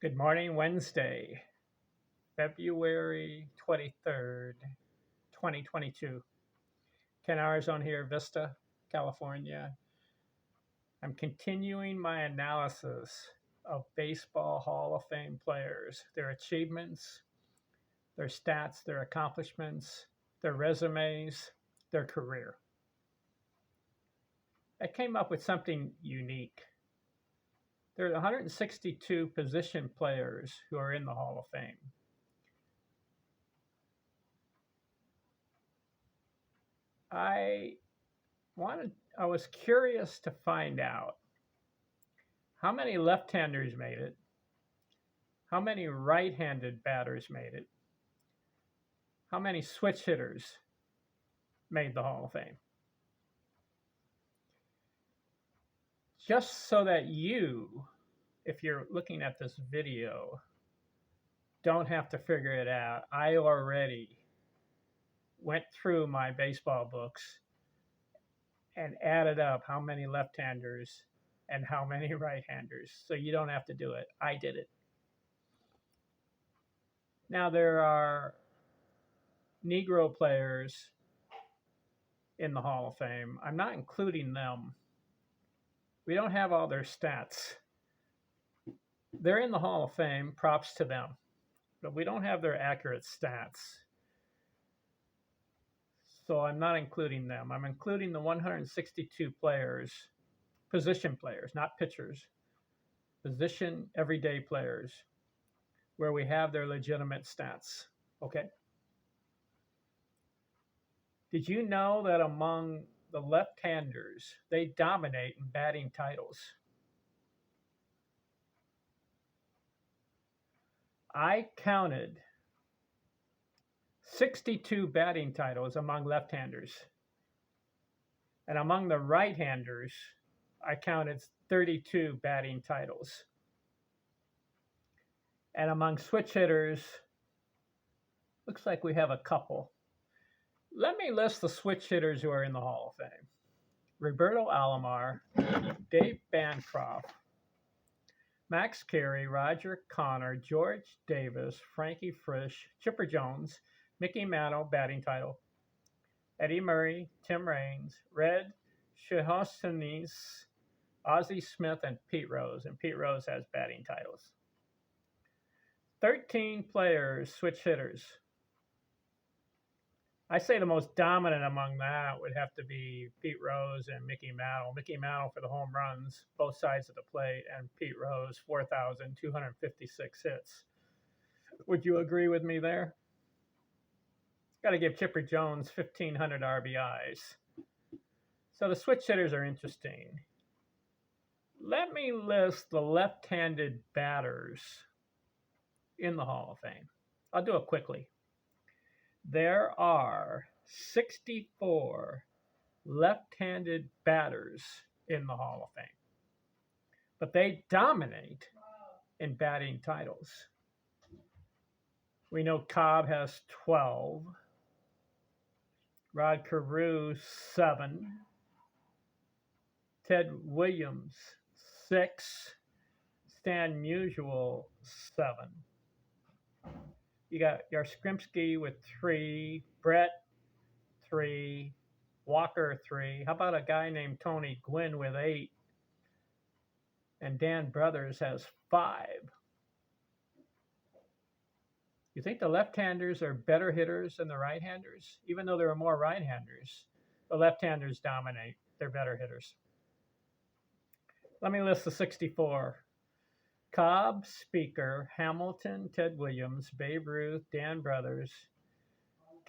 Good morning, Wednesday, February 23rd, 2022. Ken Arizona here, Vista, California. I'm continuing my analysis of Baseball Hall of Fame players, their achievements, their stats, their accomplishments, their resumes, their career. I came up with something unique. There are 162 position players who are in the Hall of Fame. I I was curious to find out how many left-handers made it, how many right-handed batters made it, how many switch hitters made the Hall of Fame. Just so that you, if you're looking at this video, don't have to figure it out. I already went through my baseball books and added up how many left-handers and how many right-handers. So you don't have to do it. I did it. Now there are Negro players in the Hall of Fame. I'm not including them. We don't have all their stats. They're in the Hall of Fame, props to them, but we don't have their accurate stats. So I'm not including them. I'm including the 162 players, position players, not pitchers, position everyday players, where we have their legitimate stats. Okay? Did you know that among the left-handers, they dominate in batting titles? I counted 62 batting titles among left-handers. And among the right-handers, I counted 32 batting titles. And among switch hitters, looks like we have a couple. Let me list the switch hitters who are in the Hall of Fame. Roberto Alomar, Dave Bancroft, Max Carey, Roger Connor, George Davis, Frankie Frisch, Chipper Jones, Mickey Mantle, batting title, Eddie Murray, Tim Raines, Red Shostanis, Ozzie Smith, and Pete Rose. And Pete Rose has batting titles. 13 players, switch hitters. I say the most dominant among that would have to be Pete Rose and Mickey Mantle. Mickey Mantle for the home runs, both sides of the plate, and Pete Rose, 4,256 hits. Would you agree with me there? Got to give Chipper Jones 1,500 RBIs. So the switch hitters are interesting. Let me list the left-handed batters in the Hall of Fame. I'll do it quickly. There are 64 left-handed batters in the Hall of Fame, but they dominate in batting titles. We know Cobb has 12, Rod Carew 7, Ted Williams 6, Stan Musial 7. You got Yastrzemski with 3, Brett 3, Walker 3. How about a guy named Tony Gwynn with 8? And Dan Brothers has 5. You think the left-handers are better hitters than the right-handers? Even though there are more right-handers, the left-handers dominate. They're better hitters. Let me list the 64. Cobb, Speaker, Hamilton, Ted Williams, Babe Ruth, Dan Brothers,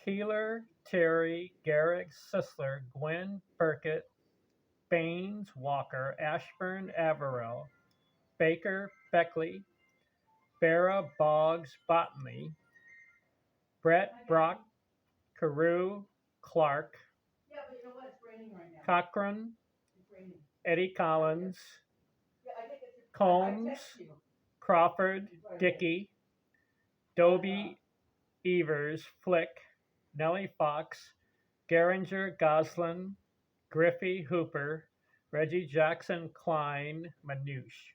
Keeler, Terry, Garrick, Sisler, Gwynn, Burkett, Baines, Walker, Ashburn, Averill, Baker, Beckley, Berra, Boggs, Botany, Brett, Brock, Carew, Clark, Cochran, Eddie Collins, Combs, Crawford, Dickey, Doby, Evers, Flick, Nellie Fox, Gehringer, Goslin, Griffey, Hooper, Reggie Jackson, Klein, Manouche.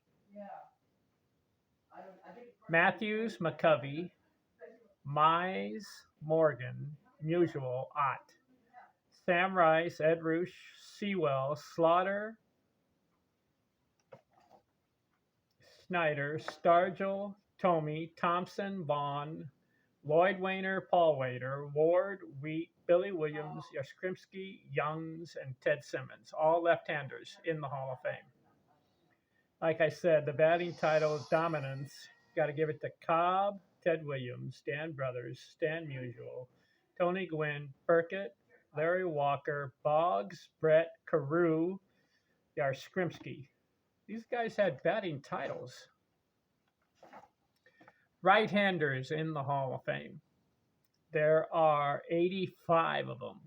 Matthews, McCovey, Mize, Morgan, Musial, Ott, Sam Rice, Ed Roosh, Sewell, Slaughter, Snyder, Stargell, Tomey, Thompson, Vaughn, Lloyd Wainer, Paul Waiter, Ward, Wheat, Billy Williams, Yastrzemski, Youngs, and Ted Simmons, all left-handers in the Hall of Fame. Like I said, the batting title dominance, got to give it to Cobb, Ted Williams, Dan Brothers, Stan Musial, Tony Gwynn, Burkett, Larry Walker, Boggs, Brett, Carew, Yastrzemski. These guys had batting titles. Right-handers in the Hall of Fame. There are 85 of them.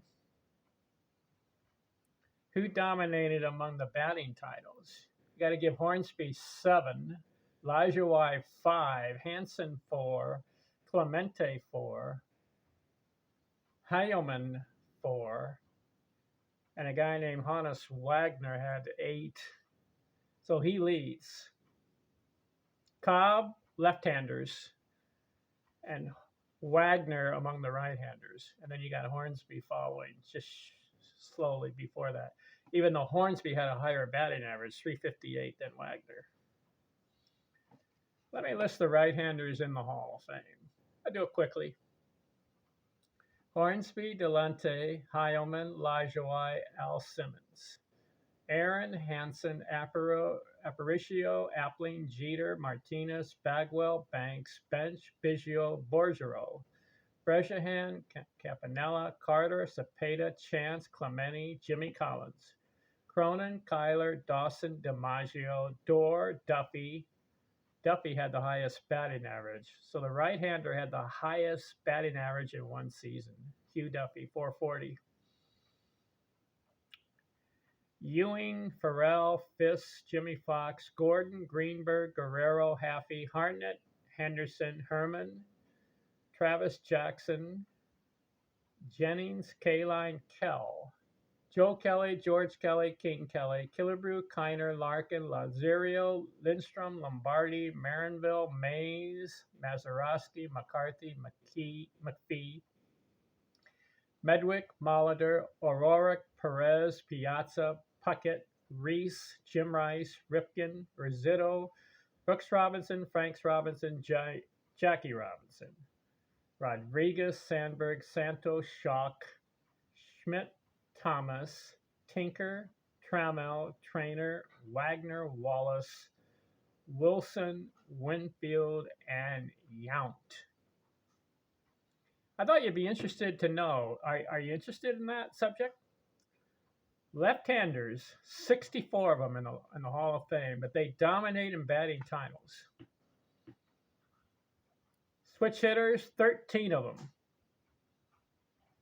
Who dominated among the batting titles? You got to give Hornsby 7, Lajoie 5, Hansen 4, Clemente 4, Heilmann 4, and a guy named Hannes Wagner had 8. So he leads. Cobb, left-handers, and Wagner among the right-handers. And then you got Hornsby following just slowly before that. Even though Hornsby had a higher batting average, 358, than Wagner. Let me list the right-handers in the Hall of Fame. I'll do it quickly. Hornsby, Delente, Heilmann, Lajoie, Al Simmons. Aaron, Hansen, Aparicio, Appling, Jeter, Martinez, Bagwell, Banks, Bench, Biggio, Bergeron, Bresnahan, Campanella, Carter, Cepeda, Chance, Clemente, Jimmy Collins, Cronin, Kyler, Dawson, DiMaggio, Dorr, Duffy. Duffy had the highest batting average. So the right-hander had the highest batting average in one season. Hugh Duffy, 440. Ewing, Farrell, Fisk, Jimmy Fox, Gordon, Greenberg, Guerrero, Haffey, Hartnett, Henderson, Herman, Travis Jackson, Jennings, Kaline, Kell, Joe Kelly, George Kelly, King Kelly, Killebrew, Kiner, Larkin, Lazario, Lindstrom, Lombardi, Marinville, Mays, Mazeroski, McCarthy, McPhee, Medwick, Molitor, O'Rourke, Perez, Piazza, Puckett, Reese, Jim Rice, Ripken, Rizzuto, Brooks Robinson, Franks Robinson, Jackie Robinson, Rodriguez, Sandberg, Santos, Schock, Schmidt, Thomas, Tinker, Trammell, Trainer, Wagner, Wallace, Wilson, Winfield, and Yount. I thought you'd be interested to know. Are you interested in that subject? Left-handers, 64 of them in the Hall of Fame, but they dominate in batting titles. Switch hitters, 13 of them.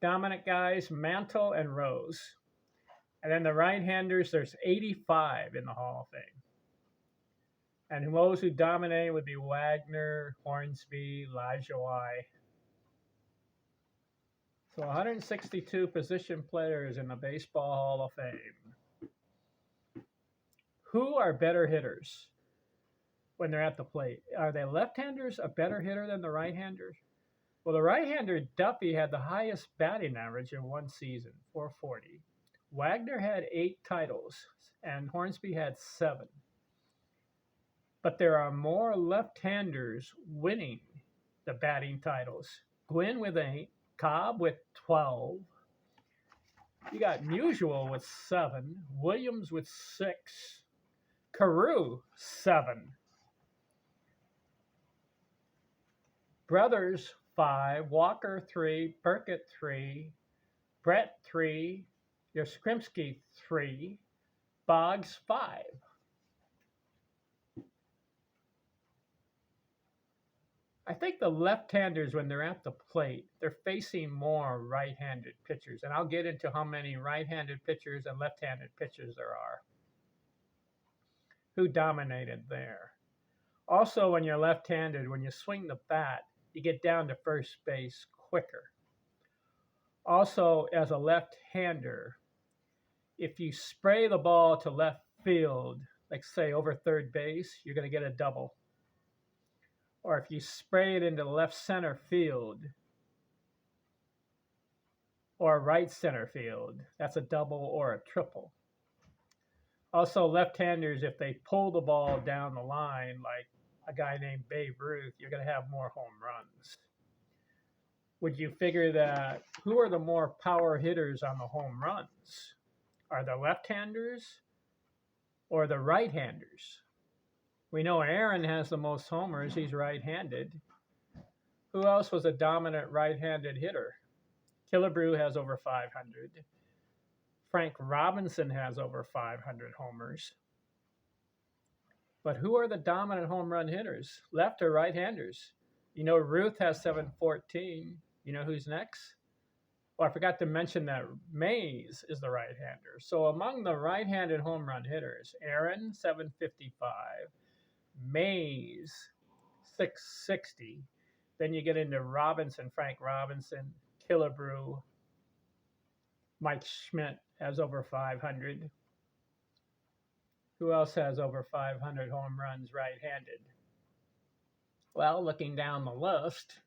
Dominant guys, Mantle and Rose. And then the right-handers, there's 85 in the Hall of Fame. And those who dominate would be Wagner, Hornsby, Lajoie. So 162 position players in the Baseball Hall of Fame. Who are better hitters when they're at the plate? Are they left-handers a better hitter than the right-handers? Well, the right-hander Duffy had the highest batting average in one season, 440. Wagner had 8 titles, and Hornsby had 7. But there are more left-handers winning the batting titles. Gwynn with 8. Cobb with 12. You got Musial with 7. Williams with 6. Carew, 7. Brothers, 5. Walker, 3. Burkett, 3. Brett, 3. Yastrzemski, 3. Boggs, 5. I think the left-handers, when they're at the plate, they're facing more right-handed pitchers. And I'll get into how many right-handed pitchers and left-handed pitchers there are. Who dominated there? Also, when you're left-handed, when you swing the bat, you get down to first base quicker. Also, as a left-hander, if you spray the ball to left field, like say over third base, you're going to get a double. or if you spray it into left center field or right center field, that's a double or a triple. Also, left-handers, if they pull the ball down the line, like a guy named Babe Ruth, you're going to have more home runs. Would you figure that who are the more power hitters on the home runs? Are the left-handers or the right-handers? We know Aaron has the most homers. He's right-handed. Who else was a dominant right-handed hitter? Killebrew has over 500. Frank Robinson has over 500 homers. But who are the dominant home run hitters? Left or right-handers? You know, Ruth has 714. You know who's next? Well, I forgot to mention that Mays is the right-hander. So among the right-handed home run hitters, Aaron, 755. Mays, 660. Then you get into Robinson, Frank Robinson, Killebrew. Mike Schmidt has over 500. Who else has over 500 home runs right-handed? Well, looking down the list,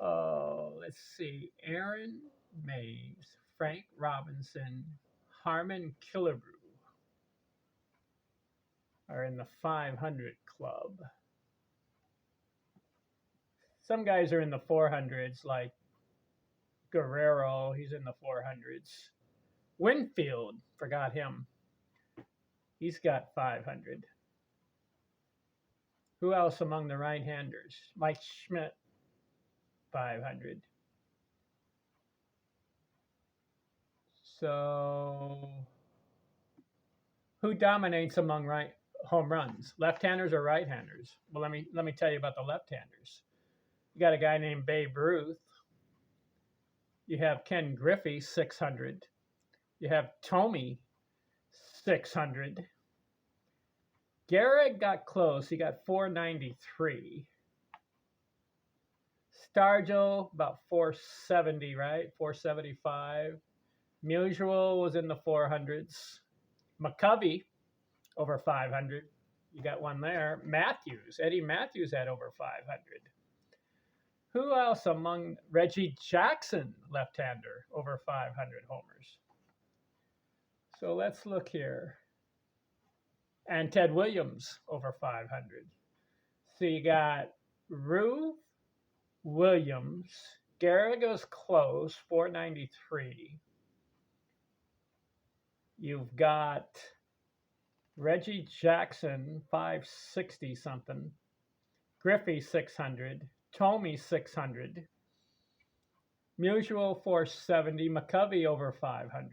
let's see. Aaron, Mays, Frank Robinson, Harmon Killebrew are in the 500 club. Some guys are in the 400s, like Guerrero, he's in the 400s. Winfield, forgot him. He's got 500. Who else among the right-handers? Mike Schmidt, 500. So, who dominates among home runs? Left-handers or right-handers? Well, let me tell you about the left-handers. You got a guy named Babe Ruth. You have Ken Griffey, 600. You have Tomey, 600. Gehrig got close. He got 493. Stargell, about 470, right? 475. Musial was in the 400s. McCovey, over 500. You got one there. Matthews, Eddie Matthews had over 500. Who else among Reggie Jackson, left-hander, over 500 homers? So let's look here. And Ted Williams, over 500. So you got Ruth, Williams, Gehrig goes close, 493. You've got Reggie Jackson, 560 something. Griffey, 600. Tomey, 600. Musial, 470. McCovey, over 500.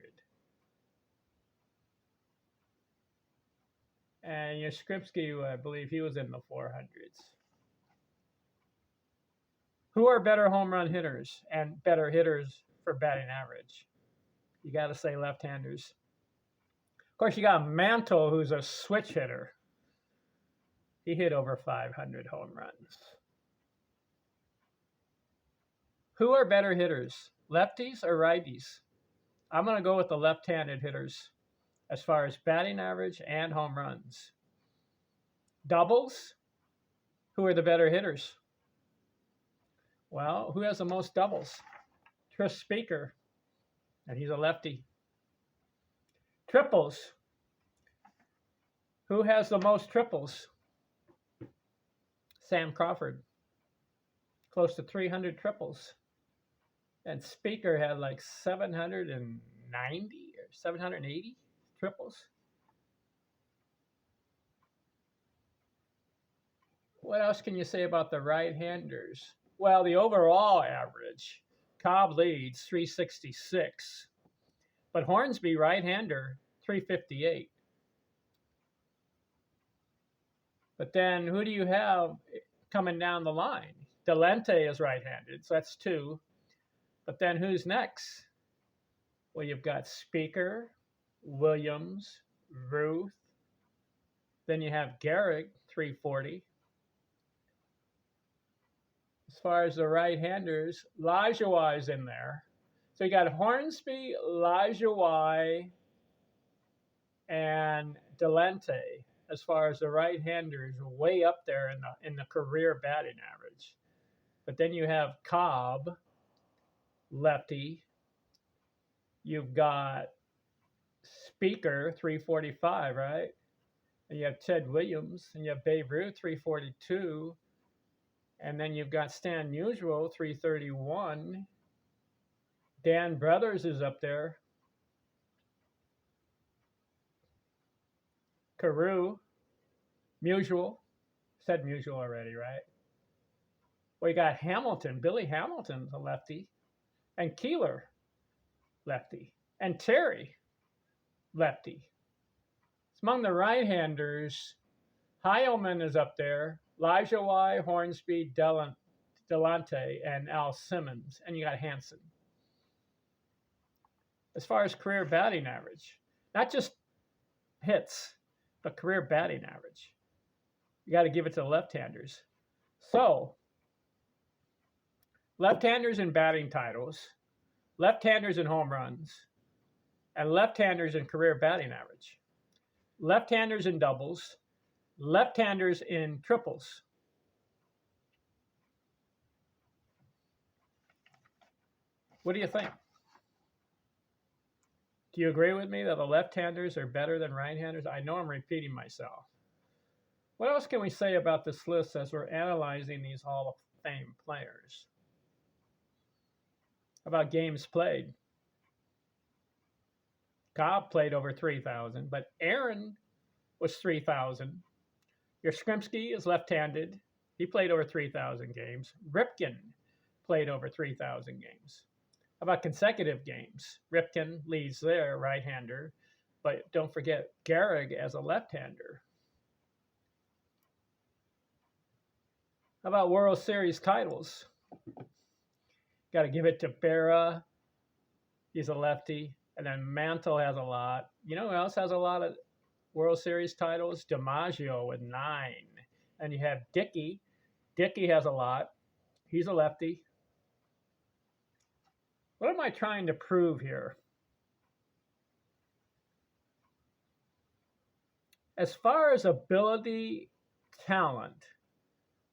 And Yastrzemski, I believe he was in the 400s. Who are better home run hitters and better hitters for batting average? You got to say left-handers. Of course, you got Mantle, who's a switch hitter. He hit over 500 home runs. Who are better hitters, lefties or righties? I'm going to go with the left-handed hitters as far as batting average and home runs. Doubles, who are the better hitters? Well, who has the most doubles? Tris Speaker, and he's a lefty. Triples, who has the most triples? Sam Crawford, close to 300 triples. And Speaker had like 790 or 780 triples. What else can you say about the right-handers? Well, the overall average, Cobb leads 366, but Hornsby, right-hander, 358. But then who do you have coming down the line? Delente is right-handed, so that's 2. But then who's next? Well, you've got Speaker, Williams, Ruth. Then you have Gehrig, 340. As far as the right-handers, Lajoie is in there. So you got Hornsby, Lajoie, and Delente. as far as the right-handers, way up there in the career batting average. But then you have Cobb, lefty. You've got Speaker, 345, right? And you have Ted Williams, and you have Babe Ruth, 342. And then you've got Stan Musial, 331. Dan Brothers is up there. Carew, Musial. Said Musial already, right? Well, you got Hamilton. Billy Hamilton's a lefty. And Keeler, lefty. And Terry, lefty. It's among the right-handers. Heilman is up there. Elijah Y, Hornsby, Delante, and Al Simmons. And you got Hanson. As far as career batting average, not just hits, but career batting average, you got to give it to the left-handers. So, left-handers in batting titles, left-handers in home runs, and left-handers in career batting average. Left-handers in doubles, left-handers in triples. What do you think? Do you agree with me that the left-handers are better than right-handers? I know I'm repeating myself. What else can we say about this list as we're analyzing these Hall of Fame players? How about games played? Cobb played over 3,000, but Aaron was 3,000. Yastrzemski is left-handed. He played over 3,000 games. Ripken played over 3,000 games. How about consecutive games? Ripken leads there, right-hander, but don't forget Gehrig as a left-hander. How about World Series titles? Got to give it to Berra. He's a lefty. And then Mantle has a lot. You know who else has a lot of World Series titles? DiMaggio with 9. And you have Dickey. Dickey has a lot. He's a lefty. What am I trying to prove here? As far as ability, talent,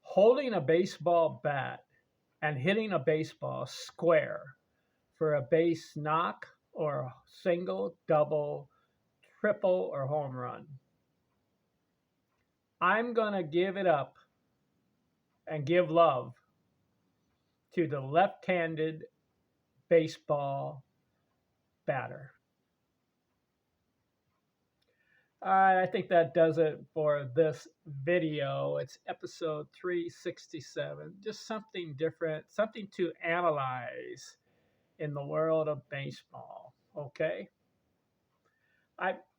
holding a baseball bat and hitting a baseball square for a base knock or a single, double, triple, or home run, I'm going to give it up and give love to the left-handed baseball batter. All right, I think that does it for this video. It's episode 367. Just something different, something to analyze in the world of baseball, okay?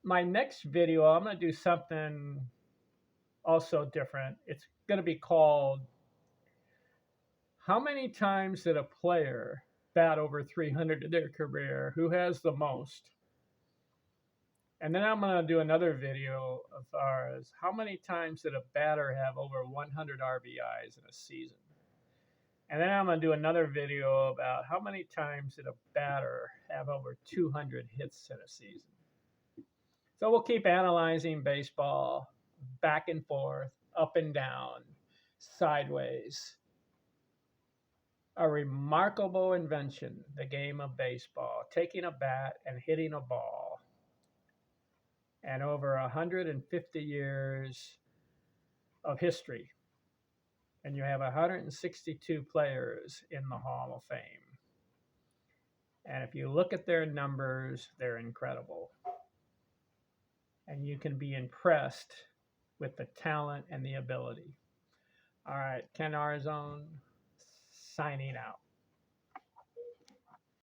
My next video, I'm going to do something also different. It's going to be called, how many times did a player bat over 300 in their career? Who has the most? And then I'm going to do another video as far as how many times did a batter have over 100 RBIs in a season? And then I'm going to do another video about how many times did a batter have over 200 hits in a season. So we'll keep analyzing baseball back and forth, up and down, sideways. A remarkable invention, the game of baseball, taking a bat and hitting a ball. And over 150 years of history. And you have 162 players in the Hall of Fame. And if you look at their numbers, they're incredible. And you can be impressed with the talent and the ability. All right, Ken Arzone, signing out.